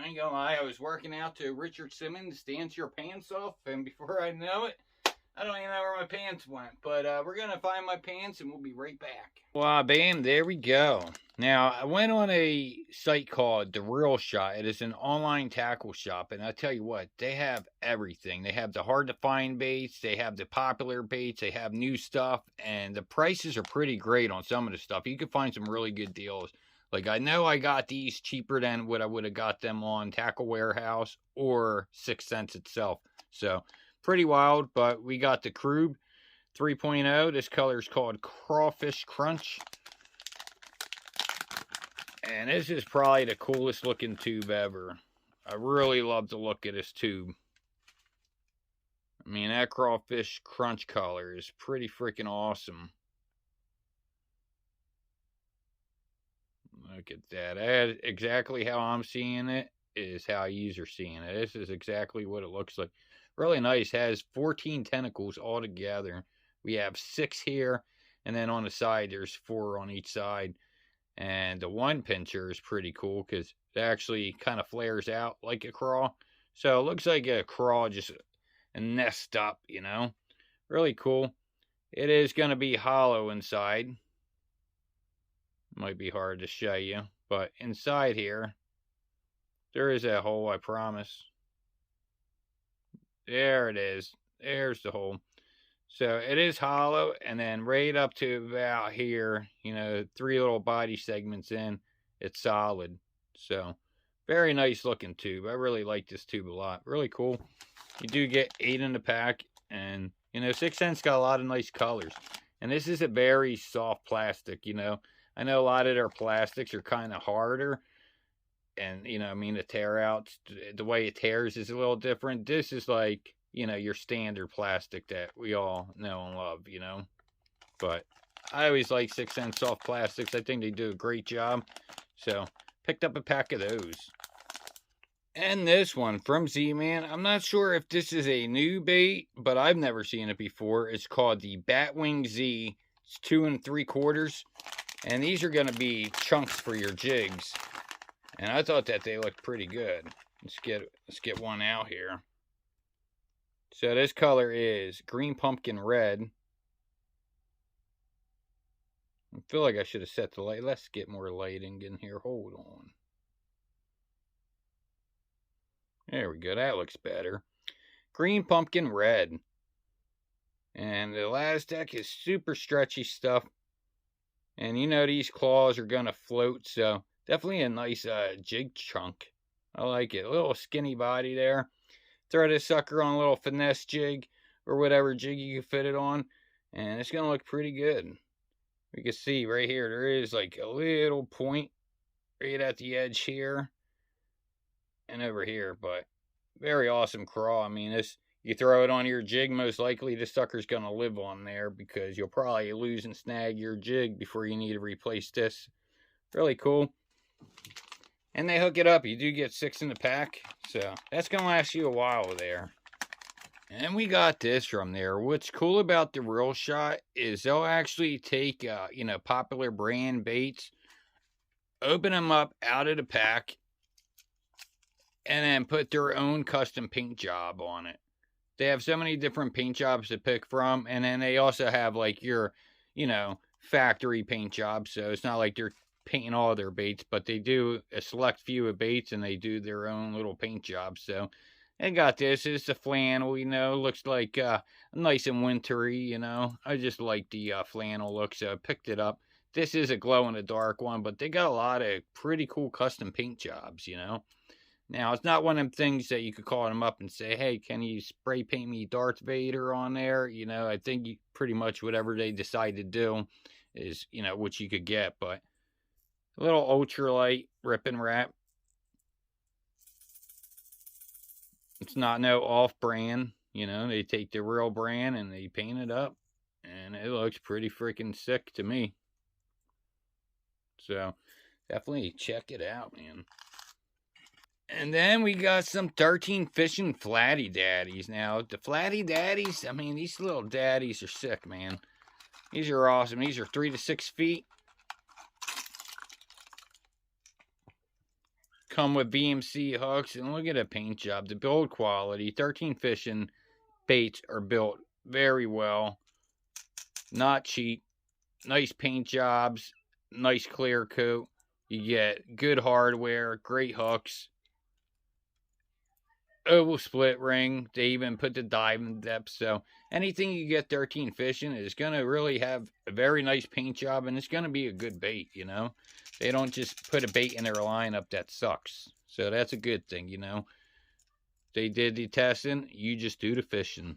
ain't gonna lie, I was working out to Richard Simmons' Dance Your Pants Off, and before I know it, I don't even know where my pants went. But we're gonna find my pants, and we'll be right back. Well, bam, there we go. Now, I went on a site called The Real Shot. It is an online tackle shop, and I tell you what, they have everything. They have the hard-to-find baits, they have the popular baits, they have new stuff, and the prices are pretty great on some of the stuff. You can find some really good deals. Like, I know I got these cheaper than what I would have got them on Tackle Warehouse or 6 Cents itself. So, pretty wild, but we got the Krug 3.0. This color is called Crawfish Crunch. And this is probably the coolest looking tube ever. I really love the look of this tube. I mean, that Crawfish Crunch color is pretty freaking awesome. Look at that. That exactly how I'm seeing it is how you are seeing it. This is exactly what it looks like. Really nice. Has 14 tentacles all together. We have 6 here, and then on the side there's 4 on each side. And the one pincher is pretty cool because it actually kind of flares out like a craw. So it looks like a craw just a nest up, you know. Really cool. It is going to be hollow inside. Might be hard to show you, but inside here, there is a hole, I promise. There it is. There's the hole. So it is hollow, and then right up to about here, you know, 3 little body segments in, it's solid. So very nice looking tube. I really like this tube a lot. Really cool. You do get 8 in the pack, and you know, 6 Cents got a lot of nice colors. And this is a very soft plastic, you know. I know a lot of their plastics are kind of harder, and you know, I mean, the tear outs, the way it tears is a little different. This is like, you know, your standard plastic that we all know and love, you know. But I always like 6 Cents soft plastics. I think they do a great job. So picked up a pack of those. And this one from Z-Man. I'm not sure if this is a new bait, but I've never seen it before. It's called the Batwing Z. It's 2 3/4. And these are going to be chunks for your jigs. And I thought that they looked pretty good. Let's get one out here. So this color is green pumpkin red. I feel like I should have set the light. Let's get more lighting in here. Hold on. There we go. That looks better. Green pumpkin red. And the Elastic is super stretchy stuff. And you know these claws are going to float. So definitely a nice jig chunk. I like it. A little skinny body there. Throw this sucker on a little finesse jig or whatever jig you can fit it on, and it's going to look pretty good. You can see right here, there is like a little point right at the edge here and over here, but very awesome craw. I mean, this, you throw it on your jig, most likely this sucker's going to live on there because you'll probably lose and snag your jig before you need to replace this. Really cool. And they hook it up. You do get 6 in the pack. So that's going to last you a while there. And we got this from there. What's cool about the Real Shot is they'll actually take, you know, popular brand baits, open them up out of the pack, and then put their own custom paint job on it. They have so many different paint jobs to pick from. And then they also have like your, you know, factory paint jobs. So it's not like they're painting all their baits, but they do a select few of baits and they do their own little paint jobs. So I got this. It's a flannel, you know, looks like nice and wintry, you know. I just like the flannel look, so I picked it up. This is a glow in the dark one, but they got a lot of pretty cool custom paint jobs, you know. Now, it's not one of them things that you could call them up and say, hey, can you spray paint me Darth Vader on there? You know, I think pretty much whatever they decide to do is, you know, what you could get, but a little ultralight rip and wrap. It's not no off-brand. You know, they take the real brand and they paint it up. And it looks pretty freaking sick to me. So, definitely check it out, man. And then we got some 13 fishing flatty daddies. Now, the flatty daddies, I mean, these little daddies are sick, man. These are awesome. These are 3 to 6 feet. come with VMC hooks, and look at the paint job, the build quality. 13 Fishing baits are built very well, not cheap, nice paint jobs, nice clear coat. You get good hardware, great hooks, oval split ring. They even put the diamond depth. So anything you get 13 Fishing is going to really have a very nice paint job, and it's going to be a good bait, you know. They don't just put a bait in their lineup that sucks. So that's a good thing, you know. They did the testing, you just do the fishing.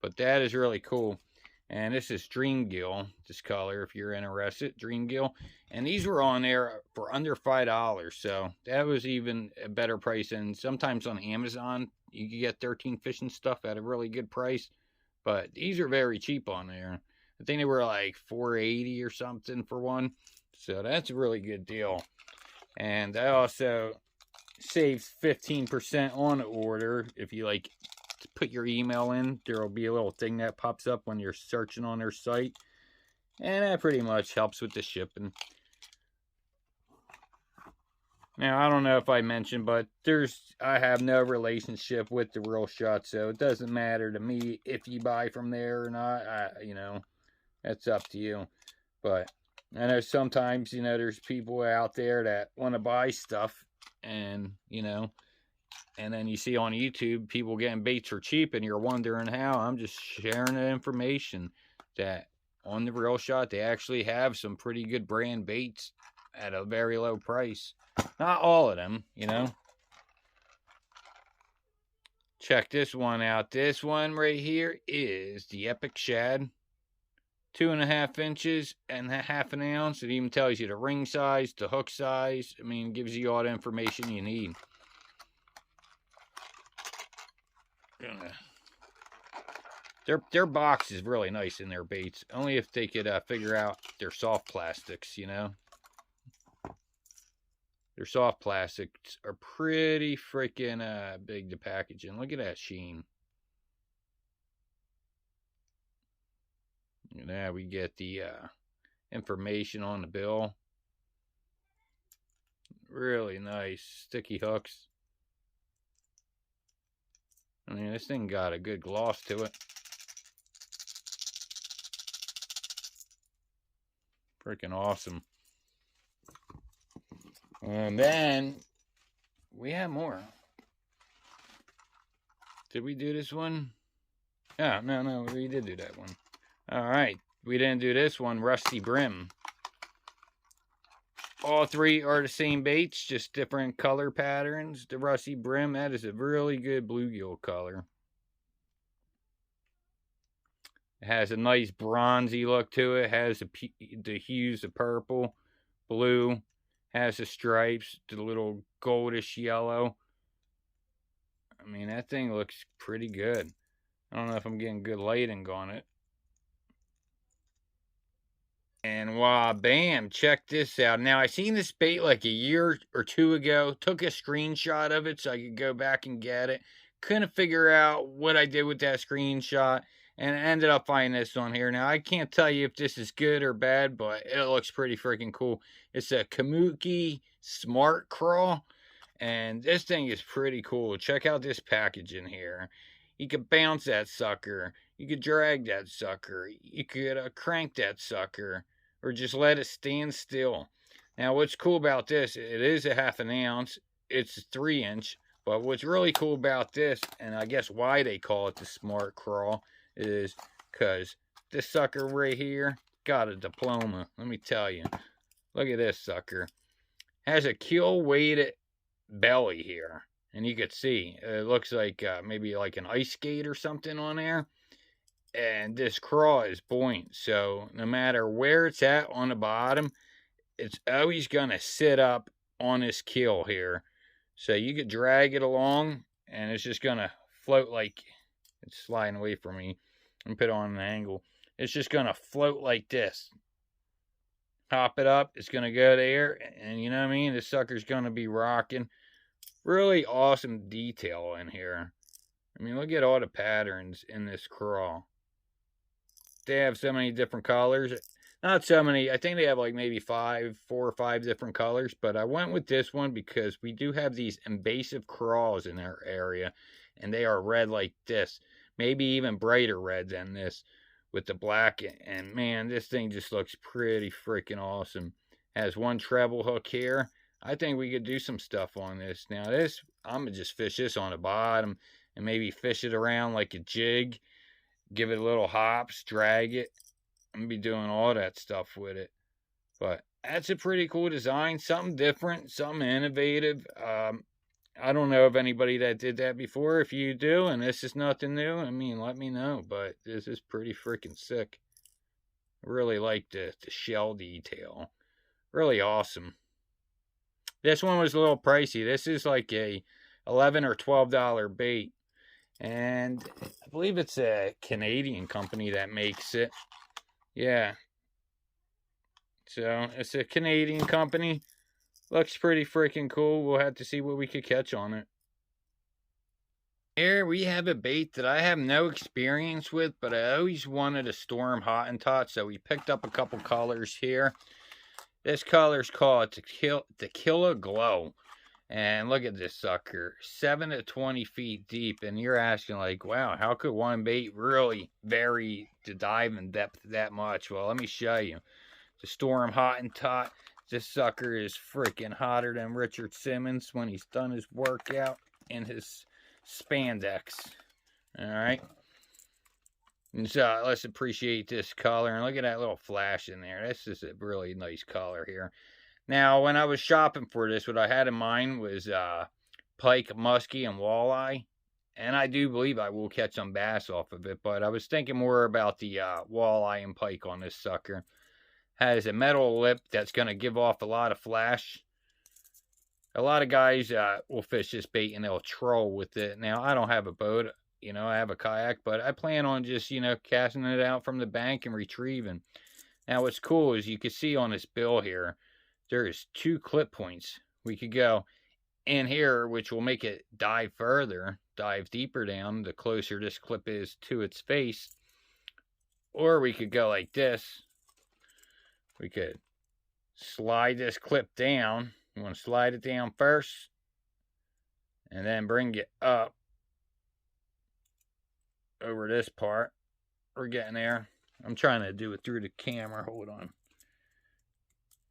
But that is really cool. And this is Dream Gill, this color, if you're interested, Dream Gill. And these were on there for under $5, so that was even a better price. And sometimes on Amazon, you can get 13 Fishing stuff at a really good price. But these are very cheap on there. I think they were like $4.80 or something for one. So that's a really good deal. And I also saved 15% on the order. If you like to put your email in, there will be a little thing that pops up when you're searching on their site, and that pretty much helps with the shipping. Now, I don't know if I mentioned, but I have no relationship with the Real Shot, so it doesn't matter to me if you buy from there or not. You know, that's up to you. But I know sometimes, you know, there's people out there that want to buy stuff, and, you know, and then you see on YouTube people getting baits for cheap, and you're wondering how. I'm just sharing the information that on the Real Shot, they actually have some pretty good brand baits at a very low price. Not all of them, you know. Check this one out. This one right here is the Epic Shad. 2.5 inches and half an ounce. It even tells you the ring size, the hook size. I mean, it gives you all the information you need. Their box is really nice in their baits. Only if they could figure out their soft plastics, you know. Their soft plastics are pretty freaking big to package in. Look at that sheen. Now we get the information on the bill. Really nice sticky hooks. I mean, this thing got a good gloss to it. Freaking awesome. And then we have more. Did we do this one? Oh, no, we did do that one. Alright, we didn't do this one, Rusty Brim. All three are the same baits, just different color patterns. The Rusty Brim, that is a really good bluegill color. It has a nice bronzy look to it. It has the hues of purple, blue. Has the stripes, the little goldish yellow. I mean, that thing looks pretty good. I don't know if I'm getting good lighting on it. And wow, bam, check this out. Now, I seen this bait like a year or two ago. Took a screenshot of it so I could go back and get it. Couldn't figure out what I did with that screenshot. And I ended up finding this on here. Now, I can't tell you if this is good or bad, but it looks pretty freaking cool. It's a Kamuki Smart Craw. And this thing is pretty cool. Check out this package in here. You could bounce that sucker. You could drag that sucker. You could crank that sucker. Or just let it stand still. Now, what's cool about this, it is a half an ounce. It's 3 inch. But what's really cool about this, and I guess why they call it the Smart Craw, is because this sucker right here got a diploma. Let me tell you. Look at this sucker. Has a kill weighted belly here. And you can see, it looks like maybe like an ice skate or something on there. And this craw is buoyant. So no matter where it's at on the bottom, it's always going to sit up on this kill here. So you could drag it along, and it's just going to float like, it's sliding away from me. And put it on an angle. It's just going to float like this. Pop it up. It's going to go there. And you know what I mean? This sucker's going to be rocking. Really awesome detail in here. I mean, look at all the patterns in this craw. They have so many different colors. Not so many. I think they have like maybe 4 or 5 different colors. But I went with this one because we do have these invasive craws in our area. And they are red like this. Maybe even brighter red than this with the black. And man, this thing just looks pretty freaking awesome. Has one treble hook here. I think we could do some stuff on this. Now this, I'm going to just fish this on the bottom. And maybe fish it around like a jig. Give it a little hops. Drag it. I'm going to be doing all that stuff with it. But that's a pretty cool design. Something different. Something innovative. I don't know of anybody that did that before. If you do, and this is nothing new, I mean, let me know. But this is pretty freaking sick. I really like the shell detail. Really awesome. This one was a little pricey. This is like a $11 or $12 bait. And I believe it's a Canadian company that makes it. Yeah. So, it's a Canadian company. Looks pretty freaking cool. We'll have to see what we could catch on it. Here we have a bait that I have no experience with, but I always wanted a storm Hottentot, so we picked up a couple colors here. This color's called Tequila Glow. And look at this sucker, 7 to 20 feet deep. And you're asking like, wow, how could one bait really vary the dive in depth that much? Well, let me show you. The Storm Hottentot. This sucker is freaking hotter than Richard Simmons when he's done his workout in his spandex. All right. And so let's appreciate this color. And look at that little flash in there. This is a really nice color here. Now, when I was shopping for this, what I had in mind was pike, muskie, and walleye. And I do believe I will catch some bass off of it. But I was thinking more about the walleye and pike on this sucker. Has a metal lip that's going to give off a lot of flash. A lot of guys will fish this bait and they'll troll with it. Now, I don't have a boat. You know, I have a kayak. But I plan on just, you know, casting it out from the bank and retrieving. Now, what's cool is you can see on this bill here, there's 2 clip points. We could go in here, which will make it dive further, dive deeper down, the closer this clip is to its face. Or we could go like this. We could slide this clip down. You want to slide it down first. And then bring it up over this part. We're getting there. I'm trying to do it through the camera. Hold on.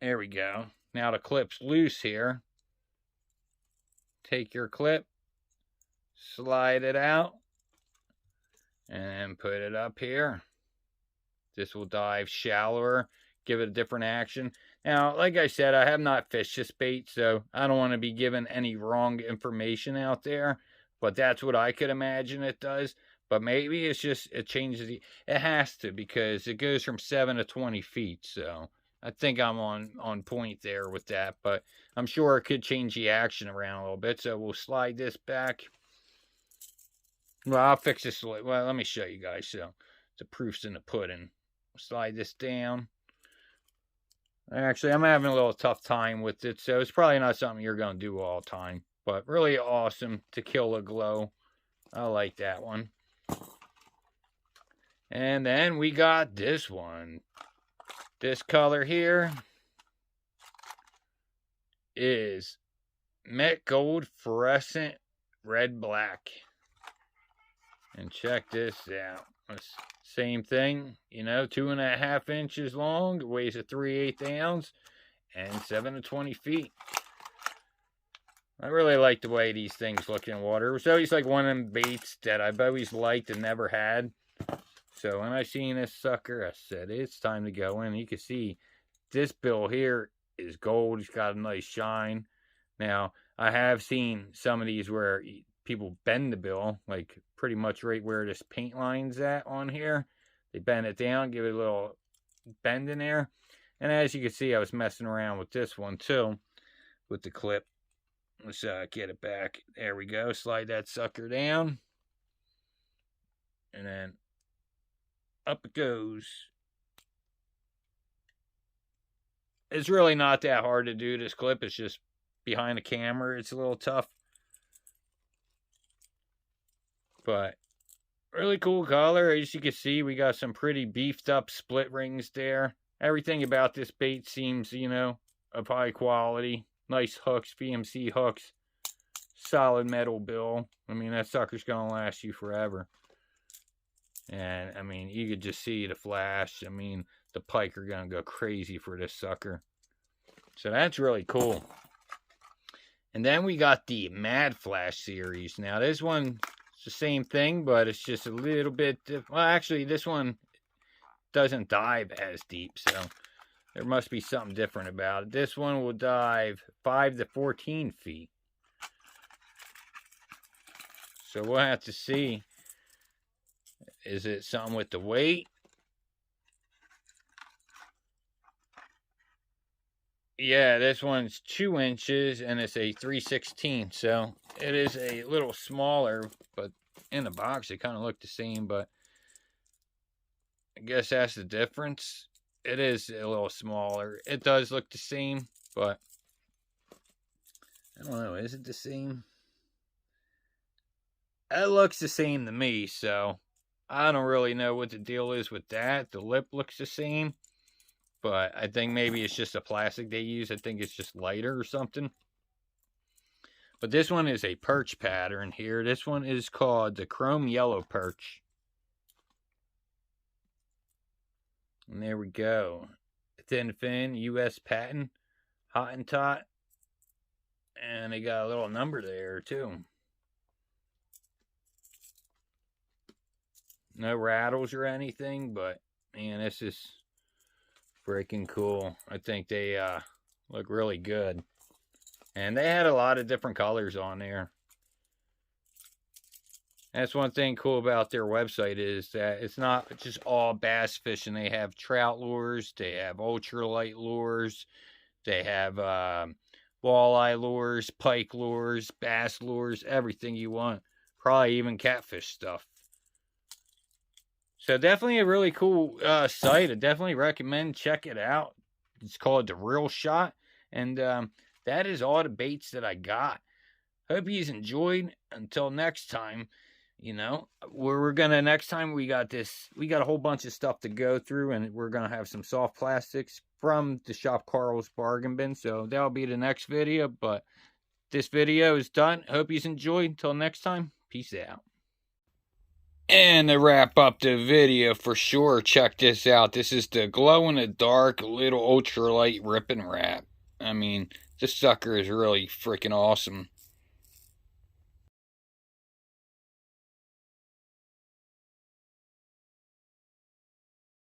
There we go. Now the clip's loose here. Take your clip, slide it out, and put it up here. This will dive shallower, give it a different action. Now, like I said, I have not fished this bait, so I don't want to be giving any wrong information out there. But that's what I could imagine it does. But maybe it's just, it changes the, it has to, because it goes from 7 to 20 feet, so I think I'm on point there with that, but I'm sure it could change the action around a little bit. So we'll slide this back. Well, I'll fix this. Well, let me show you guys. So the proof's in the pudding. Slide this down. Actually, I'm having a little tough time with it, so it's probably not something you're going to do all the time. But really awesome Tequila Glow. I like that one. And then we got this one. This color here is Met Gold Fluorescent Red Black. And check this out. Same thing, you know, 2.5 inches long, weighs a 3/8 ounce, and 7 to 20 feet. I really like the way these things look in water. It was always like one of them baits that I've always liked and never had. So when I seen this sucker, I said, it's time to go in. You can see this bill here is gold. It's got a nice shine. Now, I have seen some of these where people bend the bill, like pretty much right where this paint line's at on here. They bend it down, give it a little bend in there. And as you can see, I was messing around with this one too, with the clip. Let's get it back. There we go. Slide that sucker down. And then up it goes. It's really not that hard to do this clip. It's just behind the camera. It's a little tough. But really cool color. As you can see, we got some pretty beefed up split rings there. Everything about this bait seems, you know, of high quality. Nice hooks, VMC hooks. Solid metal bill. I mean, that sucker's going to last you forever. And, I mean, you could just see the flash. I mean, the pike are going to go crazy for this sucker. So that's really cool. And then we got the Mad Flash series. Now, this one is the same thing, but it's just a little bit... Well, actually, this one doesn't dive as deep, so there must be something different about it. This one will dive 5 to 14 feet. So we'll have to see. Is it something with the weight? Yeah, this one's 2 inches and it's a 3/16. So it is a little smaller, but in the box they kind of look the same. But I guess that's the difference. It is a little smaller. It does look the same, but I don't know. Is it the same? It looks the same to me, so I don't really know what the deal is with that. The lip looks the same, but I think maybe it's just a plastic they use. I think it's just lighter or something. But this one is a perch pattern here. This one is called the Chrome Yellow Perch. And there we go. Thin fin, U.S. patent, Hottentot. And they got a little number there, too. No rattles or anything, but man, this is freaking cool. I think they look really good. And they had a lot of different colors on there. That's one thing cool about their website is that it's not just all bass fishing. They have trout lures, they have ultralight lures, they have walleye lures, pike lures, bass lures, everything you want. Probably even catfish stuff. So definitely a really cool site. I definitely recommend check it out. It's called The Real Shot. And that is all the baits that I got. Hope you enjoyed. Until next time, you know, we're gonna next time we got a whole bunch of stuff to go through, and we're gonna have some soft plastics from the Shop Carl's bargain bin. So that'll be the next video. But this video is done. Hope you enjoyed. Until next time, peace out. And to wrap up the video for sure, check this out. This is the glow-in-the-dark little ultralight ripping wrap. I mean, this sucker is really freaking awesome.